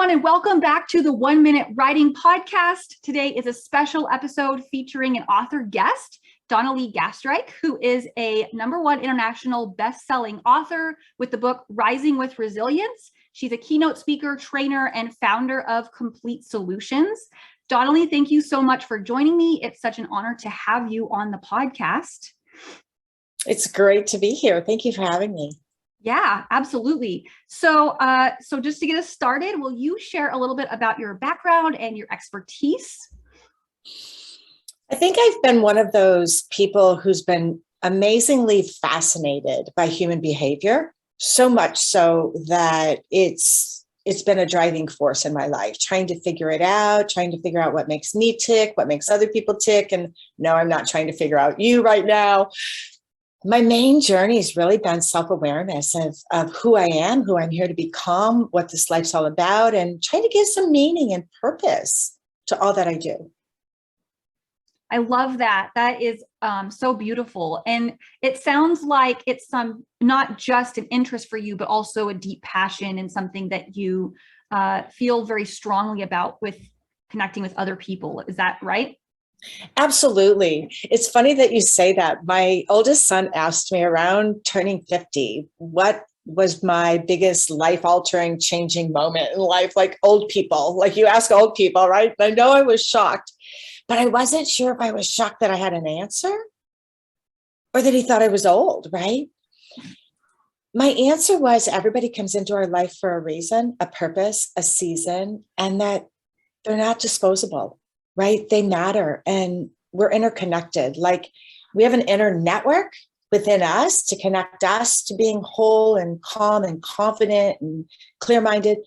everyone, and welcome back to the 1 Minute Writing Podcast. Today is a special episode featuring an author guest, Donalee Gastreich, who is a #1 international best-selling author with the book Rising with Resilience. She's a keynote speaker, trainer, and founder of Complete Solutions. Donalee, thank you so much for joining me. It's such an honor to have you on the podcast. It's great to be here. Thank you for having me. Yeah, absolutely. So just to get us started, will you share a little bit about your background and your expertise? I think I've been one of those people who's been amazingly fascinated by human behavior, so much so that it's been a driving force in my life, trying to figure it out, trying to figure out what makes me tick, what makes other people tick. And no, I'm not trying to figure out you right now. My main journey has really been self-awareness of who I am, who I'm here to become, what this life's all about, and trying to give some meaning and purpose to all that I do. I love that. That is so beautiful. And it sounds like it's not just an interest for you, but also a deep passion and something that you feel very strongly about with connecting with other people. Is that right? Absolutely. It's funny that you say that. My oldest son asked me around turning 50, what was my biggest life-altering, changing moment in life, like old people, like you ask old people, right? I know I was shocked, but I wasn't sure if I was shocked that I had an answer or that he thought I was old, right? My answer was everybody comes into our life for a reason, a purpose, a season, and that they're not disposable. Right? They matter and we're interconnected. Like we have an inner network within us to connect us to being whole and calm and confident and clear-minded.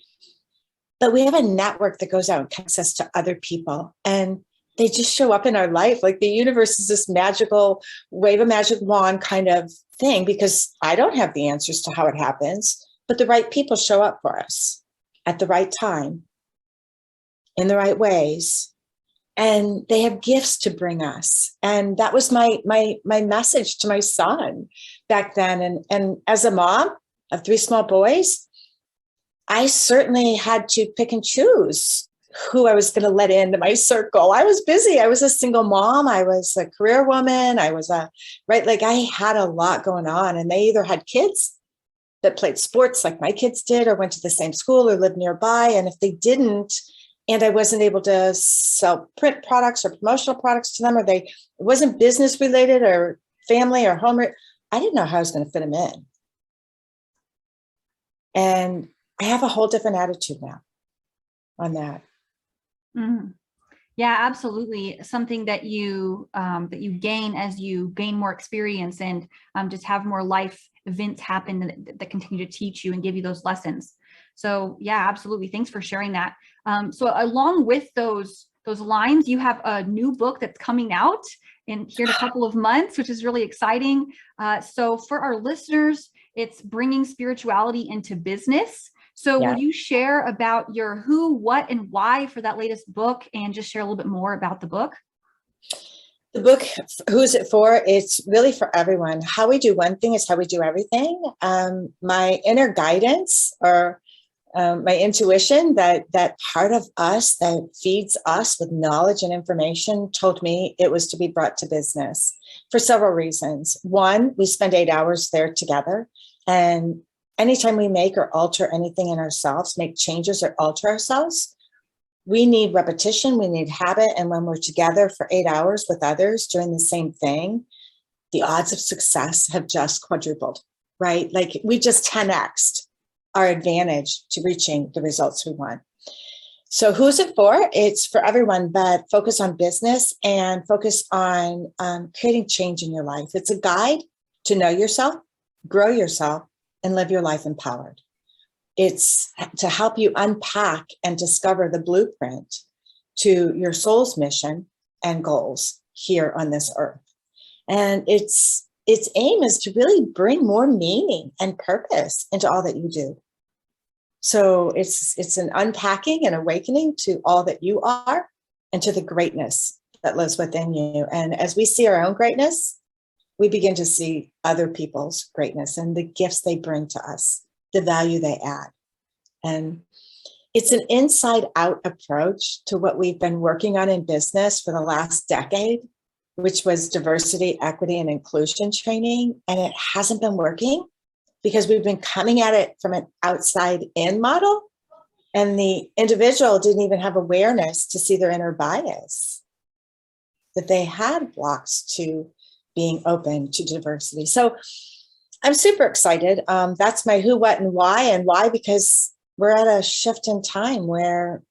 But we have a network that goes out and connects us to other people. And they just show up in our life. Like the universe is this magical wave a magic wand kind of thing, because I don't have the answers to how it happens, but the right people show up for us at the right time, in the right ways. And they have gifts to bring us. And that was my message to my son back then. And as a mom of 3 small boys, I certainly had to pick and choose who I was going to let into my circle. I was busy. I was a single mom. I was a career woman. I had a lot going on. And they either had kids that played sports like my kids did, or went to the same school or lived nearby. And if they didn't, and I wasn't able to sell print products or promotional products to them, or it wasn't business related or family or home, I didn't know how I was going to fit them in. And I have a whole different attitude now on that. Mm-hmm. Yeah, absolutely. Something that you gain as you gain more experience and just have more life events happen that continue to teach you and give you those lessons. So yeah, absolutely. Thanks for sharing that. So along with those lines, you have a new book that's coming out here in a couple of months, which is really exciting. So for our listeners, it's Bringing Spirituality into Business. So Yeah. Will you share about your who, what, and why for that latest book, and just share a little bit more about the book? The book, who is it for? It's really for everyone. How we do one thing is how we do everything. My inner guidance, or my intuition, that part of us that feeds us with knowledge and information, told me it was to be brought to business for several reasons. One, we spend 8 hours there together. And anytime we make or alter anything in ourselves, make changes or alter ourselves, we need repetition, we need habit. And when we're together for 8 hours with others doing the same thing, the odds of success have just quadrupled, right? Like we just 10x'd our advantage to reaching the results we want. So who's it for? It's for everyone, but focus on business and focus on creating change in your life. It's a guide to know yourself, grow yourself, and live your life empowered. It's to help you unpack and discover the blueprint to your soul's mission and goals here on this earth. And its aim is to really bring more meaning and purpose into all that you do. So it's an unpacking and awakening to all that you are and to the greatness that lives within you. And as we see our own greatness, we begin to see other people's greatness and the gifts they bring to us, the value they add. And It's an inside out approach to what we've been working on in business for the last decade, which was diversity, equity, and inclusion training. And it hasn't been working because we've been coming at it from an outside in model. And the individual didn't even have awareness to see their inner bias, that they had blocks to being open to diversity. So I'm super excited. That's my who, what, and why. And why? Because we're at a shift in time where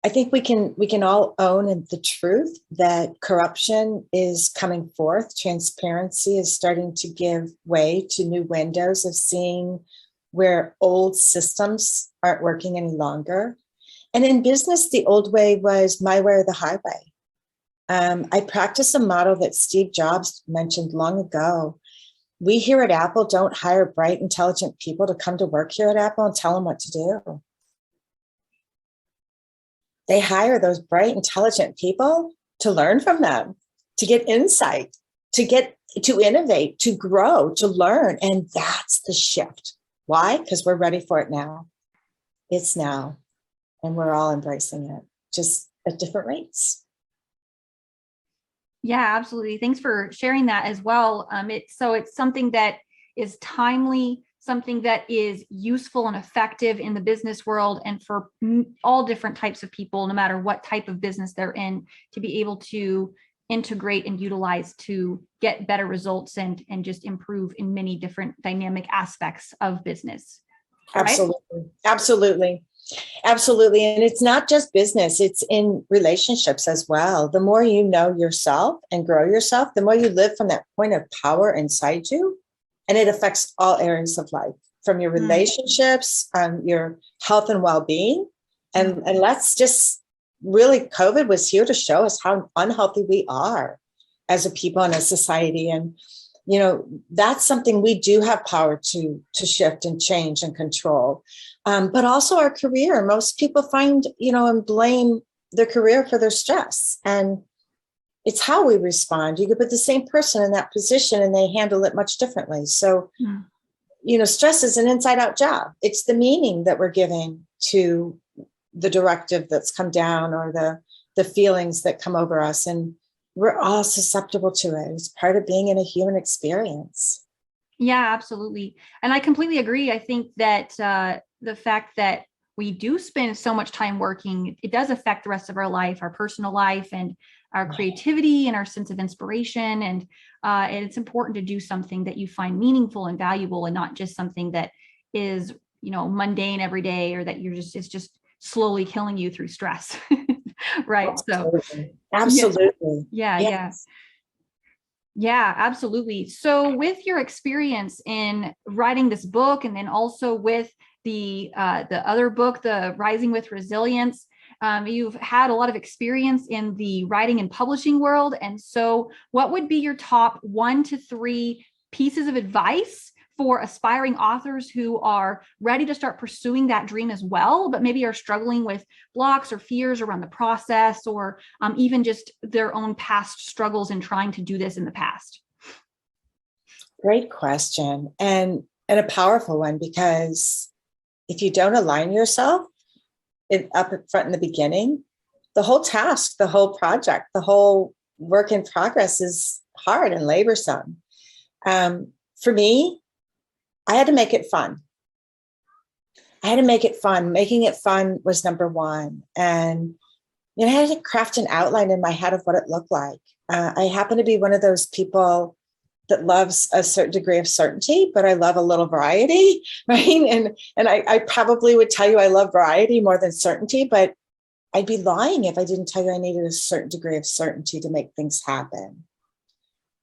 I think we can all own the truth that corruption is coming forth. Transparency is starting to give way to new windows of seeing where old systems aren't working any longer. And in business, the old way was my way or the highway. I practice a model that Steve Jobs mentioned long ago. We here at Apple don't hire bright, intelligent people to come to work here at Apple and tell them what to do. They hire those bright, intelligent people to learn from them, to get insight, to innovate, to grow, to learn. And that's the shift. Why? Because we're ready for it now. It's now. And we're all embracing it, just at different rates. Yeah, absolutely. Thanks for sharing that as well. It's something that is timely, something that is useful and effective in the business world and for all different types of people, no matter what type of business they're in, to be able to integrate and utilize to get better results and just improve in many different dynamic aspects of business. Right? Absolutely. And it's not just business, it's in relationships as well. The more you know yourself and grow yourself, the more you live from that point of power inside you. And it affects all areas of life, from your relationships, your health and well-being. And let's just really, COVID was here to show us how unhealthy we are as a people and a society. And, you know, that's something we do have power to shift and change and control. But also our career. Most people find, and blame their career for their stress. And it's how we respond. You could put the same person in that position and they handle it much differently. So, stress is an inside out job. It's the meaning that we're giving to the directive that's come down or the feelings that come over us. And we're all susceptible to it. It's part of being in a human experience. Yeah, absolutely. And I completely agree. I think that the fact that we do spend so much time working, it does affect the rest of our life, our personal life and our creativity and our sense of inspiration. And it's important to do something that you find meaningful and valuable and not just something that is, mundane every day or that it's just slowly killing you through stress. Right. Absolutely. Yeah. Yes. Yeah, absolutely. So with your experience in writing this book and then also with the other book, the Rising with Resilience, you've had a lot of experience in the writing and publishing world. And so what would be your top 1 to 3 pieces of advice for aspiring authors who are ready to start pursuing that dream as well, but maybe are struggling with blocks or fears around the process, or even just their own past struggles in trying to do this in the past? Great question. And a powerful one, because if you don't align yourself up front in the beginning, the whole task, the whole project, the whole work in progress is hard and laborsome. For me, I had to make it fun. Making it fun was number one. And I had to craft an outline in my head of what it looked like. I happen to be one of those people that loves a certain degree of certainty, but I love a little variety, right? And I probably would tell you I love variety more than certainty, but I'd be lying if I didn't tell you I needed a certain degree of certainty to make things happen.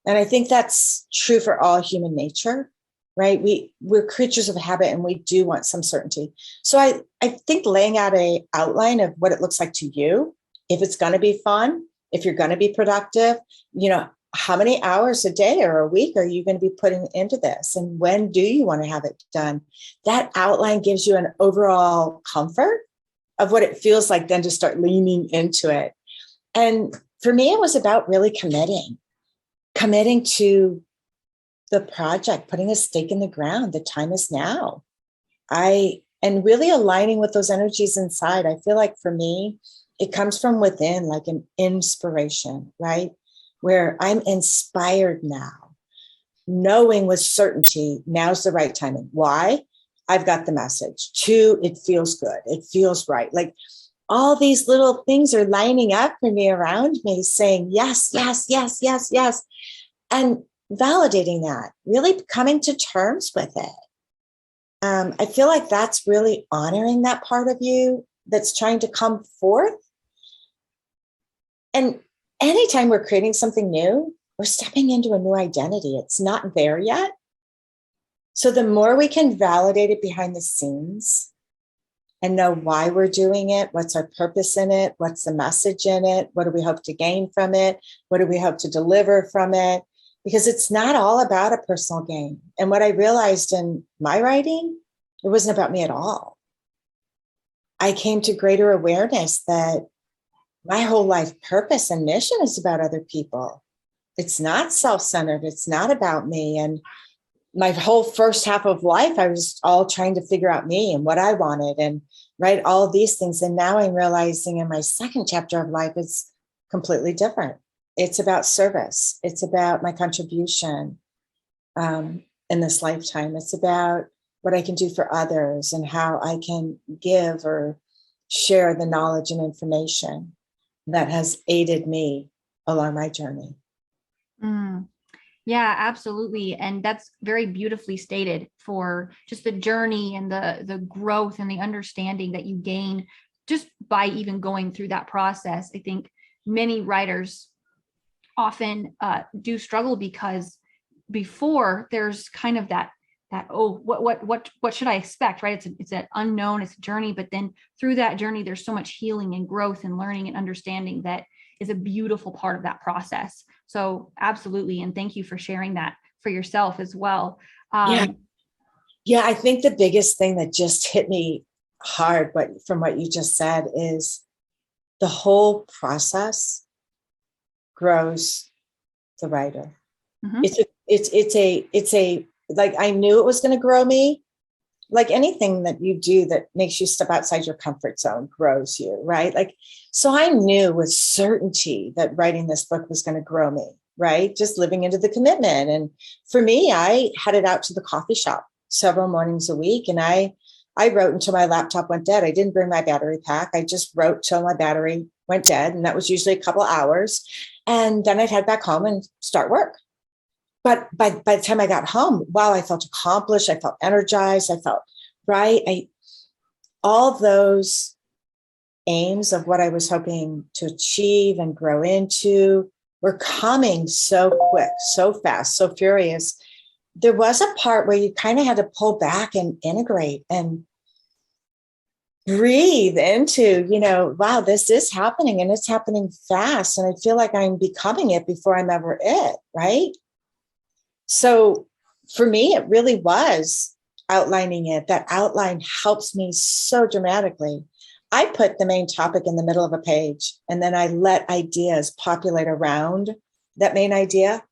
And I think that's true for all human nature, right? We're creatures of habit and we do want some certainty. So I think laying out an outline of what it looks like to you, if it's going to be fun, if you're going to be productive, how many hours a day or a week are you going to be putting into this? And when do you want to have it done? That outline gives you an overall comfort of what it feels like then to start leaning into it. And for me, it was about really committing to the project, putting a stake in the ground. The time is now. I and really aligning with those energies inside. I feel like for me, it comes from within, like an inspiration, right? Where I'm inspired now, knowing with certainty, now's the right timing. Why? I've got the message. Two, it feels good. It feels right. Like all these little things are lining up for me around me saying, yes, yes, yes, yes, yes. And validating that, really coming to terms with it. I feel like that's really honoring that part of you that's trying to come forth. And anytime we're creating something new, we're stepping into a new identity. It's not there yet. So the more we can validate it behind the scenes and know why we're doing it, what's our purpose in it, what's the message in it, what do we hope to gain from it, what do we hope to deliver from it, because it's not all about a personal gain. And what I realized in my writing, it wasn't about me at all. I came to greater awareness that my whole life purpose and mission is about other people. It's not self-centered. It's not about me. And my whole first half of life, I was all trying to figure out me and what I wanted and write all of these things. And now I'm realizing in my second chapter of life, it's completely different. It's about service. It's about my contribution in this lifetime. It's about what I can do for others and how I can give or share the knowledge and information that has aided me along my journey. Yeah, absolutely. And that's very beautifully stated for just the journey and the growth and the understanding that you gain just by even going through that process. I think many writers often do struggle because before there's kind of that what should I expect, right? It's an unknown, it's a journey, but then through that journey, there's so much healing and growth and learning and understanding that is a beautiful part of that process. So absolutely. And thank you for sharing that for yourself as well. Yeah, I think the biggest thing that just hit me hard from what you just said is the whole process grows the writer. Mm-hmm. It's a like, I knew it was going to grow me. Like anything that you do that makes you step outside your comfort zone grows you, right? Like, so I knew with certainty that writing this book was going to grow me, right? Just living into the commitment. And for me, I headed out to the coffee shop several mornings a week. And I wrote until my laptop went dead. I didn't bring my battery pack. I just wrote till my battery went dead. And that was usually a couple hours. And then I'd head back home and start work. But by the time I got home, wow, I felt accomplished. I felt energized. I felt right. All those aims of what I was hoping to achieve and grow into were coming so quick, so fast, so furious. There was a part where you kind of had to pull back and integrate and breathe into, wow, this is happening and it's happening fast. And I feel like I'm becoming it before I'm ever it, right? So for me, it really was outlining it. That outline helps me so dramatically. I put the main topic in the middle of a page, and then I let ideas populate around that main idea,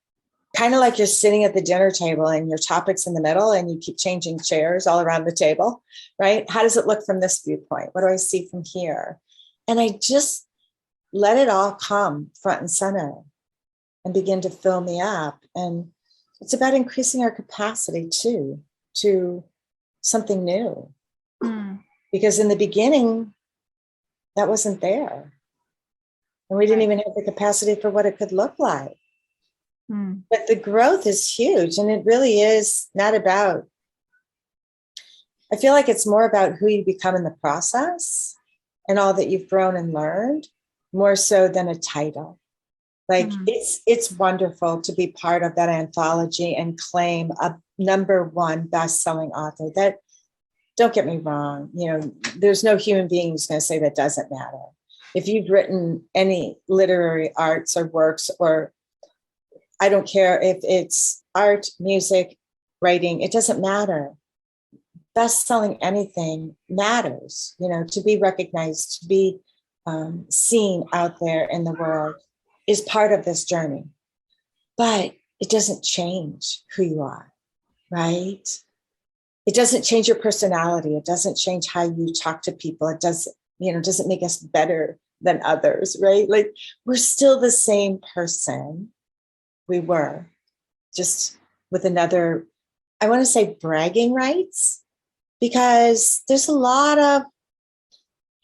kind of like you're sitting at the dinner table and your topic's in the middle and you keep changing chairs all around the table, right? How does it look from this viewpoint? What do I see from here? And I just let it all come front and center and begin to fill me up. And it's about increasing our capacity too, to something new. Because in the beginning, that wasn't there. And we didn't even have the capacity for what it could look like. But the growth is huge. And it really is not about, I feel like it's more about who you become in the process and all that you've grown and learned, more so than a title. Like it's wonderful to be part of that anthology and claim a #1 best-selling author. That, don't get me wrong, there's no human being who's going to say that doesn't matter. If you've written any literary arts or works, or I don't care if it's art, music, writing, it doesn't matter. Best-selling anything matters, to be recognized, to be seen out there in the world is part of this journey, but it doesn't change who you are, right? it doesn't change your personality. It doesn't change how you talk to people. It doesn't make us better than others, right? Like, we're still the same person we were, just with another, I want to say, bragging rights, because there's a lot of,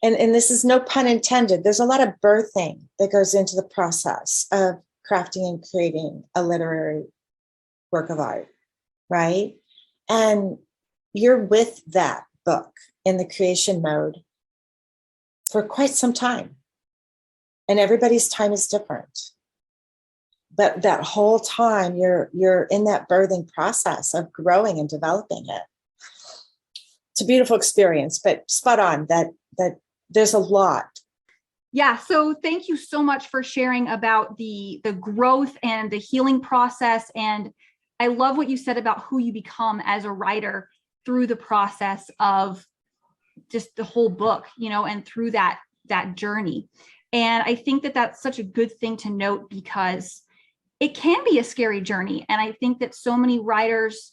and this is no pun intended, there's a lot of birthing that goes into the process of crafting and creating a literary work of art, right? And you're with that book in the creation mode for quite some time. And everybody's time is different. But that whole time you're in that birthing process of growing and developing it. It's a beautiful experience, but spot on that there's a lot. Yeah. So thank you so much for sharing about the growth and the healing process. And I love what you said about who you become as a writer through the process of just the whole book, and through that journey. And I think that that's such a good thing to note, because it can be a scary journey. And I think that so many writers,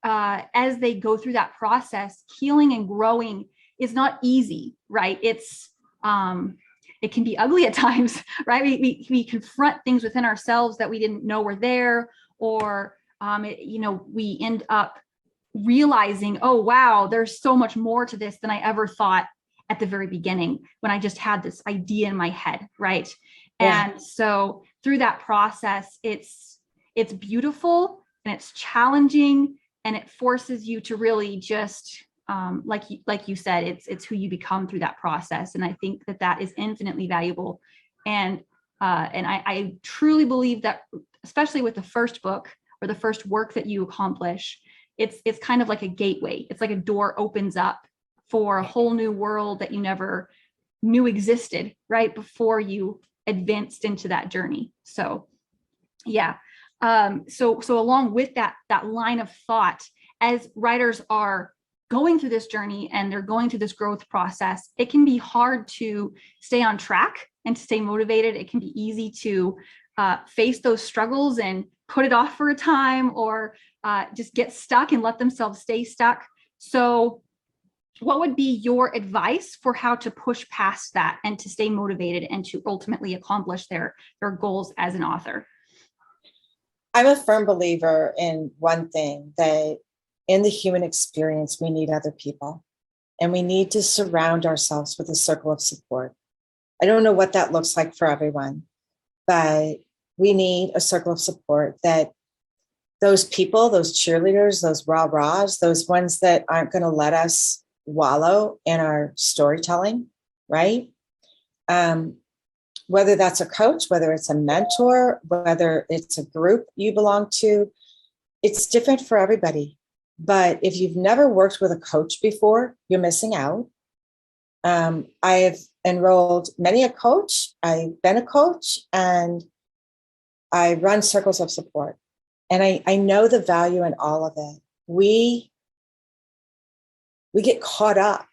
as they go through that process, healing and growing is not easy, right? It can be ugly at times, right? We confront things within ourselves that we didn't know were there, or we end up realizing, oh, wow, there's so much more to this than I ever thought at the very beginning, when I just had this idea in my head, right? Yeah. And so through that process, it's beautiful and it's challenging, and it forces you to really just, like you said, it's who you become through that process. And I think that is infinitely valuable. And I truly believe that, especially with the first book or the first work that you accomplish, it's kind of like a gateway. It's like a door opens up for a whole new world that you never knew existed, right, before you advanced into that journey. So yeah. So along with that line of thought, as writers are going through this journey and they're going through this growth process, it can be hard to stay on track and to stay motivated. It can be easy to face those struggles and put it off for a time, or just get stuck and let themselves stay stuck. So what would be your advice for how to push past that and to stay motivated and to ultimately accomplish their goals as an author? I'm a firm believer in one thing, that in the human experience, we need other people, and we need to surround ourselves with a circle of support. I don't know what that looks like for everyone, but we need a circle of support, that those people, those cheerleaders, those rah-rahs, those ones that aren't going to let us wallow in our storytelling, right? Whether that's a coach, whether it's a mentor, whether it's a group you belong to, it's different for everybody. But if you've never worked with a coach before, you're missing out. I have enrolled many a coach. I've been a coach, and I run circles of support. And I know the value in all of it. We get caught up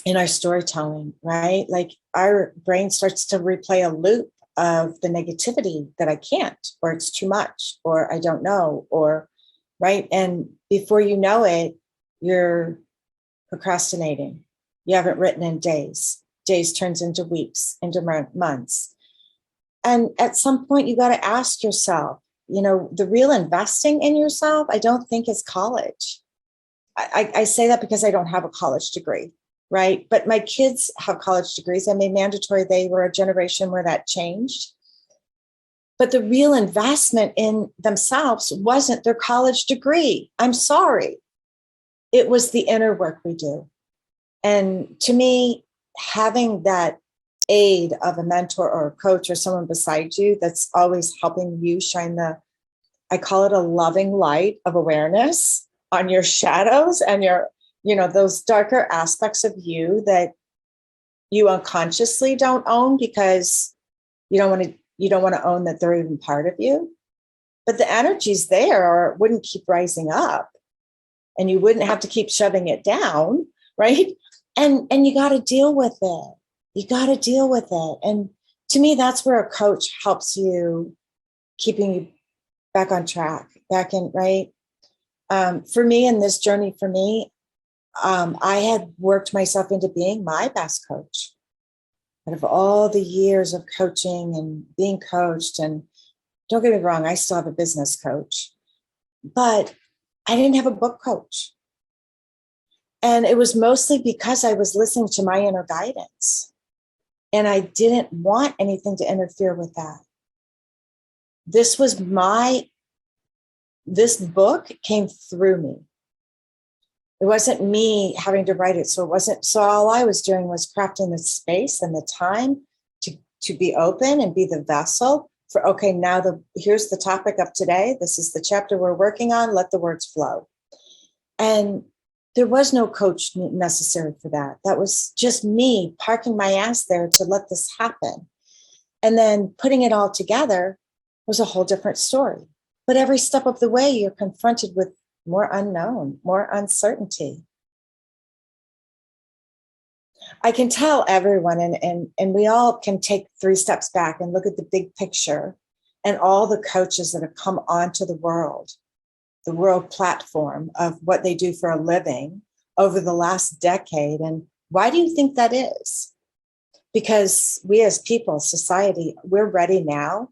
in our storytelling, right? Like, our brain starts to replay a loop of the negativity that I can't, or it's too much, or I don't know, or right. And before you know it, you're procrastinating. You haven't written in days. Days turns into weeks, into months. And at some point, you got to ask yourself, the real investing in yourself, I don't think is college. I say that because I don't have a college degree, right? But my kids have college degrees. I made mandatory. They were a generation where that changed. But the real investment in themselves wasn't their college degree. I'm sorry. It was the inner work we do. And to me, having that aid of a mentor or a coach or someone beside you that's always helping you shine I call it a loving light of awareness on your shadows and your, those darker aspects of you that you unconsciously don't own, because you don't want to own that they're even part of you. But the energy's there, or it wouldn't keep rising up, and you wouldn't have to keep shoving it down, right? And you got to deal with it. You got to deal with it. And to me, that's where a coach helps you, keeping you back on track, back in, right? For me, in this journey, I had worked myself into being my best coach. Out of all the years of coaching and being coached, and don't get me wrong, I still have a business coach, but I didn't have a book coach. And it was mostly because I was listening to my inner guidance. And I didn't want anything to interfere with that. This book came through me. It wasn't me having to write it. So all I was doing was crafting the space and the time to be open and be the vessel for, okay, now here's the topic of today. This is the chapter we're working on. Let the words flow. And there was no coach necessary for that. That was just me parking my ass there to let this happen. And then putting it all together was a whole different story. But every step of the way, you're confronted with more unknown, more uncertainty. I can tell everyone, and we all can take 3 steps back and look at the big picture and all the coaches that have come onto the world platform of what they do for a living over the last decade. And why do you think that is? Because we as people, society, we're ready now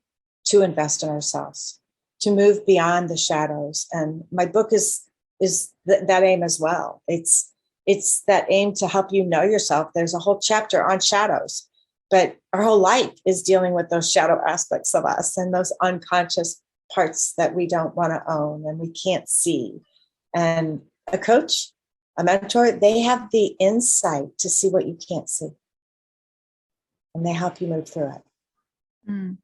to invest in ourselves, to move beyond the shadows. And my book is that aim as well. It's that aim to help you know yourself. There's a whole chapter on shadows, but our whole life is dealing with those shadow aspects of us and those unconscious parts that we don't want to own and we can't see. And a coach, a mentor, they have the insight to see what you can't see. And they help you move through it. Mm.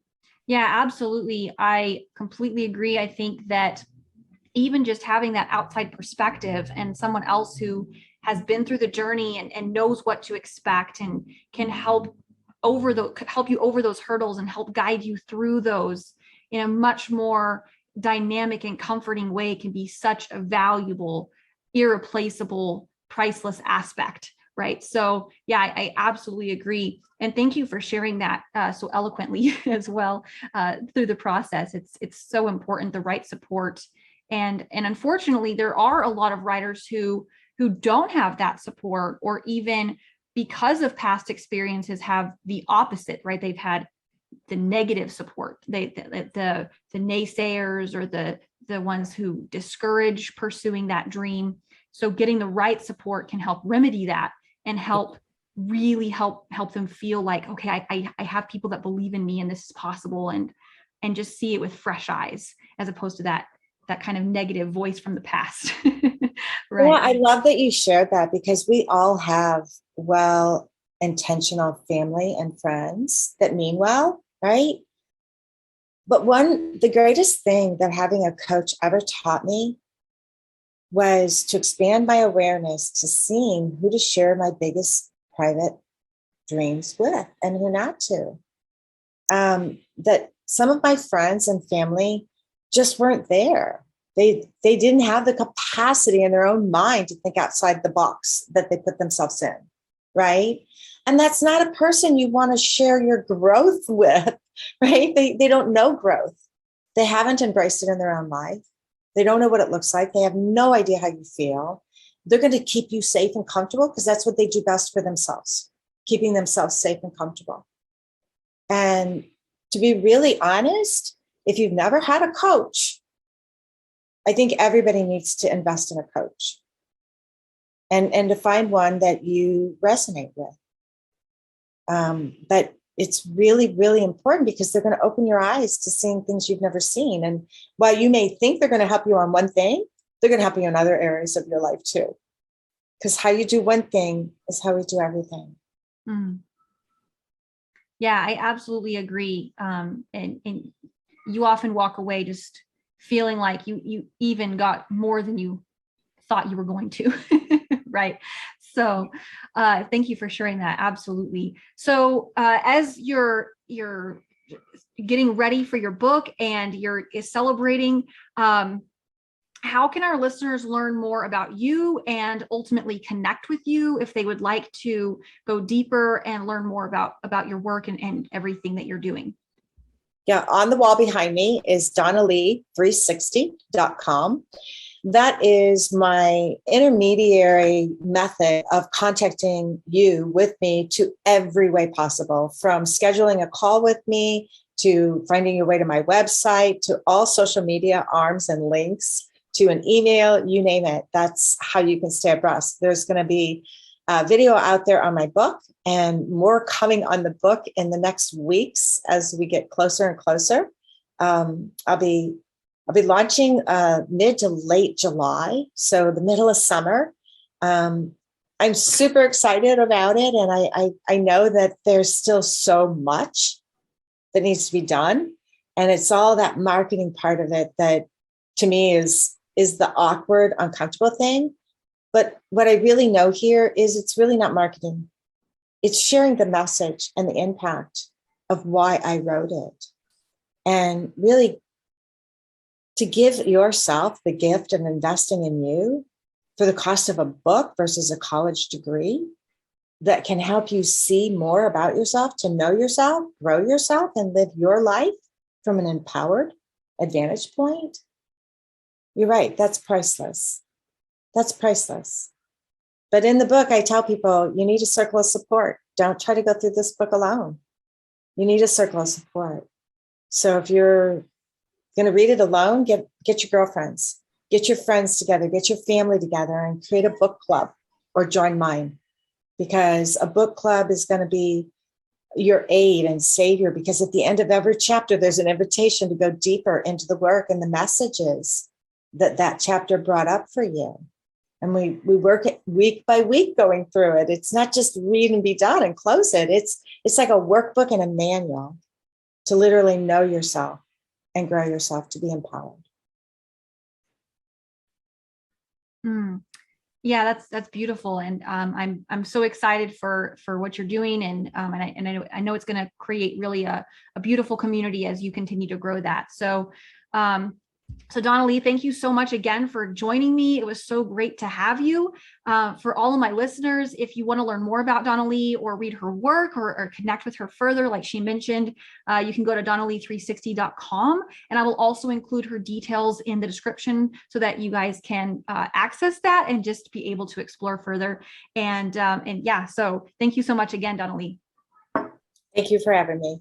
Yeah, absolutely. I completely agree. I think that even just having that outside perspective and someone else who has been through the journey and knows what to expect and can help you over those hurdles and help guide you through those in a much more dynamic and comforting way can be such a valuable, irreplaceable, priceless aspect, right? So yeah, I absolutely agree. And thank you for sharing that so eloquently as well through the process. It's so important, the right support. And unfortunately, there are a lot of writers who don't have that support, or even because of past experiences have the opposite, right? They've had the negative support, the naysayers or the ones who discourage pursuing that dream. So getting the right support can help remedy that and really help them feel like, okay, I have people that believe in me and this is possible, and just see it with fresh eyes as opposed to that kind of negative voice from the past. Right. Yeah, I love that you shared that, because we all have well-intentional family and friends that mean well, right? But the greatest thing that having a coach ever taught me was to expand my awareness to seeing who to share my biggest private dreams with and who not to. That some of my friends and family just weren't there. They didn't have the capacity in their own mind to think outside the box that they put themselves in, right? And that's not a person you want to share your growth with, right? They don't know growth. They haven't embraced it in their own life. They don't know what it looks like. They have no idea how you feel. They're going to keep you safe and comfortable because that's what they do best for themselves, keeping themselves safe and comfortable. And to be really honest, if you've never had a coach, I think everybody needs to invest in a coach and to find one that you resonate with. But it's really, really important because they're going to open your eyes to seeing things you've never seen. And while you may think they're going to help you on one thing, they're going to help you in other areas of your life too. Because how you do one thing is how we do everything. Mm. Yeah, I absolutely agree. And you often walk away just feeling like you even got more than you thought you were going to, right? So thank you for sharing that. Absolutely. So as you're getting ready for your book and you're celebrating, how can our listeners learn more about you and ultimately connect with you if they would like to go deeper and learn more about your work and everything that you're doing? Yeah, on the wall behind me is Donalee360.com. that is my intermediary method of contacting you with me to every way possible, from scheduling a call with me to finding your way to my website, to all social media arms and links, to an email, you name it. That's how you can stay abreast. There's going to be a video out there on my book and more coming on the book in the next weeks as we get closer and closer. I'll be launching mid to late July, so the middle of summer. I'm super excited about it, and I know that there's still so much that needs to be done, and it's all that marketing part of it that, to me, is the awkward, uncomfortable thing. But what I really know here is it's really not marketing. It's sharing the message and the impact of why I wrote it, and really to give yourself the gift of investing in you for the cost of a book versus a college degree that can help you see more about yourself, to know yourself, grow yourself, and live your life from an empowered advantage point. You're right, that's priceless. That's priceless. But in the book, I tell people you need a circle of support. Don't try to go through this book alone. You need a circle of support. So if you're going to read it alone, get your girlfriends, get your friends together, get your family together, and create a book club or join mine, because a book club is going to be your aid and savior, because at the end of every chapter, there's an invitation to go deeper into the work and the messages that chapter brought up for you. And we work it week by week going through it. It's not just read and be done and close it. It's like a workbook and a manual to literally know yourself and grow yourself to be empowered. Yeah, that's beautiful, and I'm so excited for what you're doing, and I know it's going to create really a beautiful community as you continue to grow that. So Donalee, thank you so much again for joining me. It was so great to have you. For all of my listeners, if you want to learn more about Donalee or read her work or connect with her further, like she mentioned, you can go to donalee360.com, and I will also include her details in the description so that you guys can access that and just be able to explore further. And yeah, so thank you so much again, Donalee. Thank you for having me.